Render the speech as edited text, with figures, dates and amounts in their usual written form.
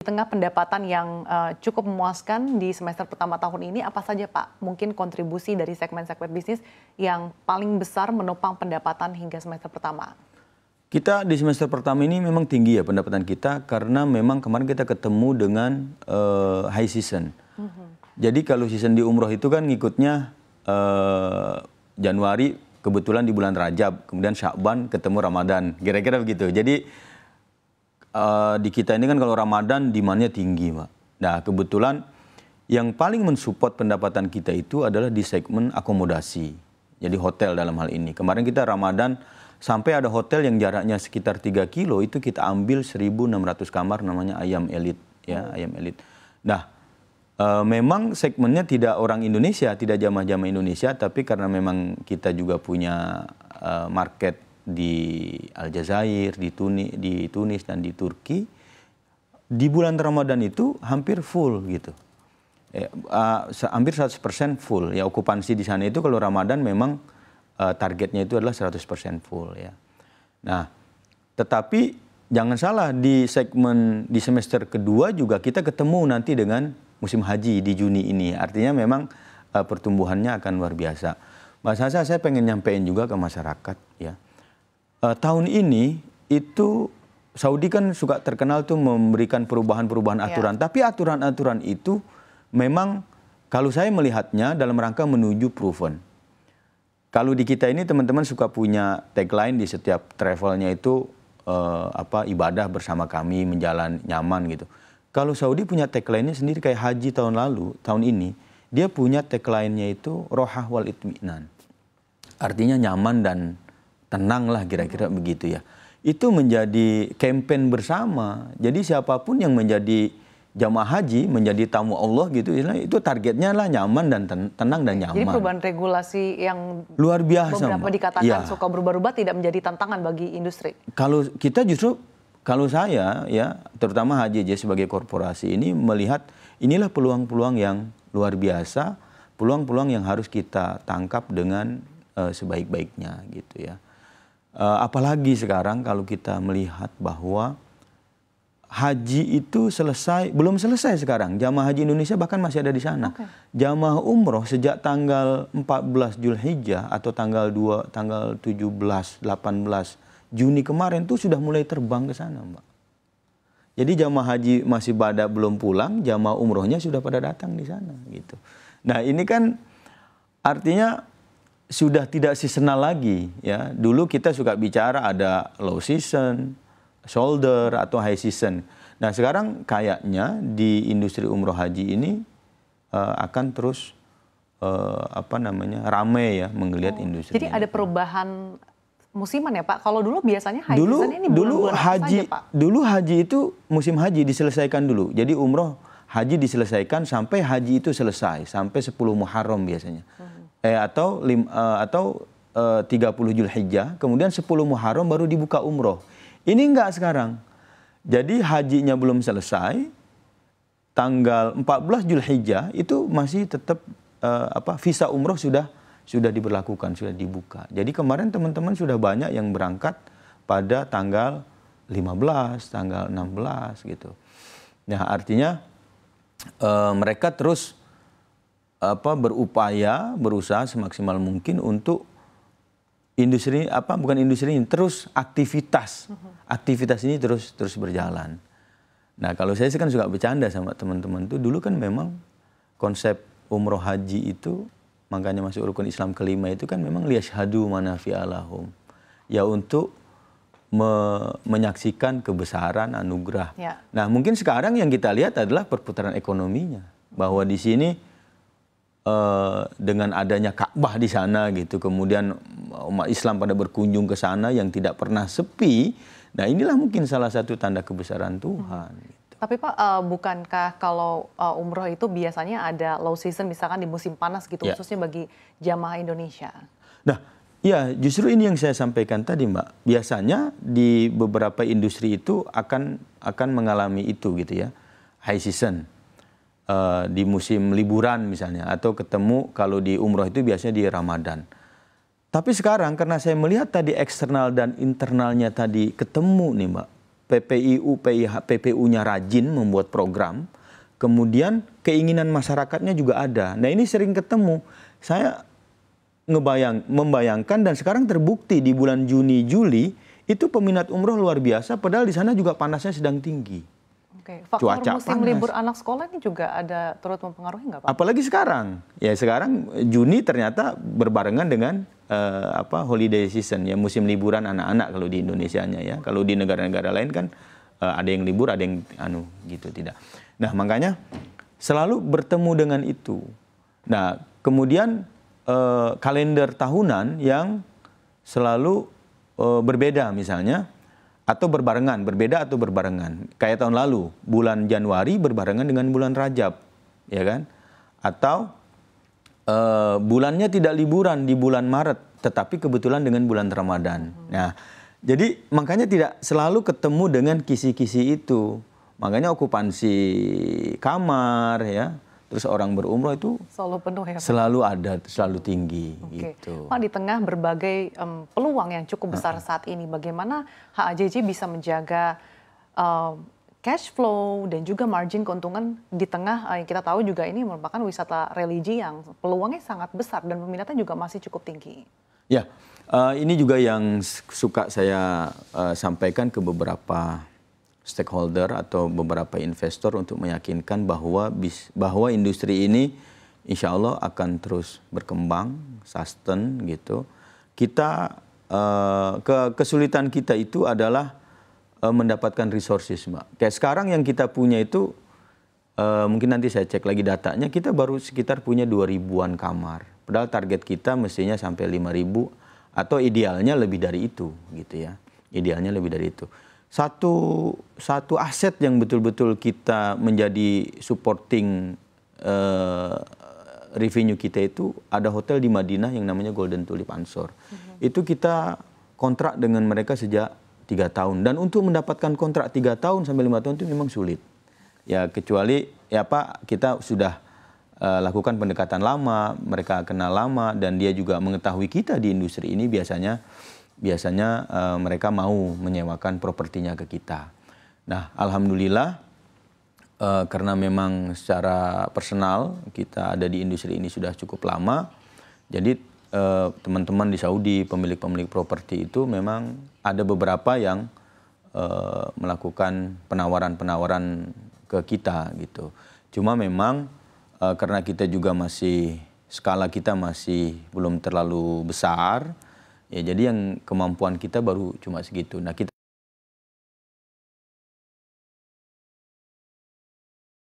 tengah pendapatan yang cukup memuaskan di semester pertama tahun ini, apa saja Pak mungkin kontribusi dari segmen-segmen bisnis yang paling besar menopang pendapatan hingga semester pertama? Kita di semester pertama ini memang tinggi ya pendapatan kita karena memang kemarin kita ketemu dengan high season. Jadi kalau season di umroh itu kan ngikutnya Januari kebetulan di bulan Rajab, kemudian Sya'ban ketemu Ramadan, kira-kira begitu. Jadi di kita ini kan kalau Ramadan demand-nya tinggi, Pak. Nah, kebetulan yang paling mensupport pendapatan kita itu adalah di segmen akomodasi. Jadi hotel dalam hal ini. Kemarin kita Ramadan sampai ada hotel yang jaraknya sekitar 3 kilo itu kita ambil 1.600 kamar namanya Ayam Elite ya, Ayam Elite. Nah, memang segmennya tidak orang Indonesia, tidak jamaah-jamaah Indonesia, tapi karena memang kita juga punya market di Aljazair, di Tunis dan di Turki, di bulan Ramadan itu hampir full gitu. Hampir 100% full ya, okupansi di sana itu kalau Ramadan memang targetnya itu adalah 100% full ya. Nah, tetapi jangan salah di segmen di semester kedua juga kita ketemu nanti dengan musim haji di Juni ini. Artinya memang pertumbuhannya akan luar biasa. Mas Hasan, saya pengen nyampein juga ke masyarakat ya. Tahun ini itu Saudi kan suka terkenal tuh memberikan perubahan-perubahan aturan. Tapi aturan-aturan itu memang kalau saya melihatnya dalam rangka menuju proven. Kalau di kita ini teman-teman suka punya tagline di setiap travelnya itu ibadah bersama kami, menjalan nyaman gitu. Kalau Saudi punya tagline-nya sendiri kayak haji tahun lalu, tahun ini, dia punya tagline-nya itu rohah wal itminan. Artinya nyaman dan tenang lah kira-kira begitu ya. Itu menjadi campaign bersama. Jadi siapapun yang menjadi jamaah haji, menjadi tamu Allah gitu, itu targetnya lah nyaman dan tenang dan nyaman. Jadi perubahan regulasi yang luar biasa, beberapa dikatakan suka berubah-ubah tidak menjadi tantangan bagi industri. Kalau kita justru, kalau saya ya, terutama HJJ sebagai korporasi ini melihat inilah peluang-peluang yang luar biasa, peluang-peluang yang harus kita tangkap dengan sebaik-baiknya gitu ya. Apalagi sekarang kalau kita melihat bahwa haji itu belum selesai sekarang. Jamaah haji Indonesia bahkan masih ada di sana. Jamaah umroh sejak tanggal 14 Zulhijjah atau tanggal 17, 18 Juni kemarin tuh sudah mulai terbang ke sana, Mbak. Jadi jamaah haji masih belum pulang, jamaah umrohnya sudah pada datang di sana gitu. Nah, ini kan artinya sudah tidak seasonal lagi ya. Dulu kita suka bicara ada low season, shoulder atau high season. Nah, sekarang kayaknya di industri umroh haji ini akan terus ramai ya menggeliat industri. Jadi ada perubahan musiman ya Pak. Kalau dulu biasanya high season ini bulan-bulan haji saja, Pak. Dulu haji itu musim haji diselesaikan dulu. Jadi umroh haji diselesaikan sampai haji itu selesai sampai 10 Muharram biasanya. Atau 30 Zulhijjah, kemudian 10 Muharram baru dibuka umroh. Ini enggak sekarang. Jadi hajinya belum selesai, tanggal 14 Zulhijjah itu masih tetap visa umroh sudah diberlakukan, sudah dibuka. Jadi kemarin teman-teman sudah banyak yang berangkat pada tanggal 15, tanggal 16 gitu. Nah, artinya mereka terus berusaha semaksimal mungkin untuk industri terus aktivitas ini terus berjalan. Nah, kalau saya sih kan suka bercanda sama teman-teman tuh, dulu kan memang konsep umroh haji itu makanya masuk rukun Islam kelima itu kan memang liyashhadu manafi'a lahum. Ya untuk menyaksikan kebesaran anugerah. Ya. Nah, mungkin sekarang yang kita lihat adalah perputaran ekonominya, bahwa di sini dengan adanya Ka'bah di sana gitu, kemudian umat Islam pada berkunjung ke sana yang tidak pernah sepi. Nah, inilah mungkin salah satu tanda kebesaran Tuhan. Gitu. Tapi Pak, bukankah kalau umroh itu biasanya ada low season misalkan di musim panas gitu, khususnya bagi jamaah Indonesia? Nah, ya justru ini yang saya sampaikan tadi, Mbak. Biasanya di beberapa industri itu akan mengalami itu gitu ya, high season. Di musim liburan misalnya, atau ketemu kalau di umroh itu biasanya di Ramadan. Tapi sekarang karena saya melihat tadi eksternal dan internalnya tadi ketemu nih Mbak, PPU-nya rajin membuat program, kemudian keinginan masyarakatnya juga ada. Nah ini sering ketemu. Saya membayangkan dan sekarang terbukti di bulan Juni, Juli, itu peminat umroh luar biasa, padahal di sana juga panasnya sedang tinggi. Oke. Faktor Cuaca musim panas. libur anak sekolah ini juga ada turut mempengaruhi nggak Pak? Apalagi sekarang, ya sekarang Juni ternyata berbarengan dengan holiday season, ya musim liburan anak-anak kalau di Indonesianya ya. Kalau di negara-negara lain kan ada yang libur, ada yang gitu tidak. Nah makanya selalu bertemu dengan itu. Nah kemudian kalender tahunan yang selalu berbeda misalnya. Atau berbarengan, berbeda atau berbarengan. Kayak tahun lalu, bulan Januari berbarengan dengan bulan Rajab, ya kan? Atau bulannya tidak liburan di bulan Maret, tetapi kebetulan dengan bulan Ramadan. Nah, jadi makanya tidak selalu ketemu dengan kisi-kisi itu. Makanya okupansi kamar, ya, terus orang berumroh itu selalu penuh ya Pak? Selalu ada, selalu tinggi. Oke. Gitu. Pak, di tengah berbagai peluang yang cukup besar saat ini, bagaimana HAJJ bisa menjaga cash flow dan juga margin keuntungan di tengah yang kita tahu juga ini merupakan wisata religi yang peluangnya sangat besar dan peminatnya juga masih cukup tinggi. Ya, ini juga yang suka saya sampaikan ke beberapa stakeholder atau beberapa investor untuk meyakinkan bahwa industri ini insya Allah akan terus berkembang, sustain gitu. Kita kesulitan kita itu adalah mendapatkan resources, Mbak. Kayak sekarang yang kita punya itu mungkin nanti saya cek lagi datanya, kita baru sekitar punya 2.000-an kamar. Padahal target kita mestinya sampai 5.000 atau idealnya lebih dari itu gitu ya. Idealnya lebih dari itu. Satu aset yang betul-betul kita menjadi supporting revenue kita itu ada hotel di Madinah yang namanya Golden Tulip Ansor. Itu kita kontrak dengan mereka sejak 3 tahun. Dan untuk mendapatkan kontrak 3 tahun sampai 5 tahun itu memang sulit. Ya kecuali ya Pak, kita sudah lakukan pendekatan lama, mereka kenal lama, dan dia juga mengetahui kita di industri ini biasanya mereka mau menyewakan propertinya ke kita. Nah, alhamdulillah karena memang secara personal kita ada di industri ini sudah cukup lama. Jadi teman-teman di Saudi, pemilik-pemilik properti itu memang ada beberapa yang melakukan penawaran-penawaran ke kita gitu. Cuma memang karena kita juga skala kita masih belum terlalu besar. Ya, jadi yang kemampuan kita baru cuma segitu. Nah, kita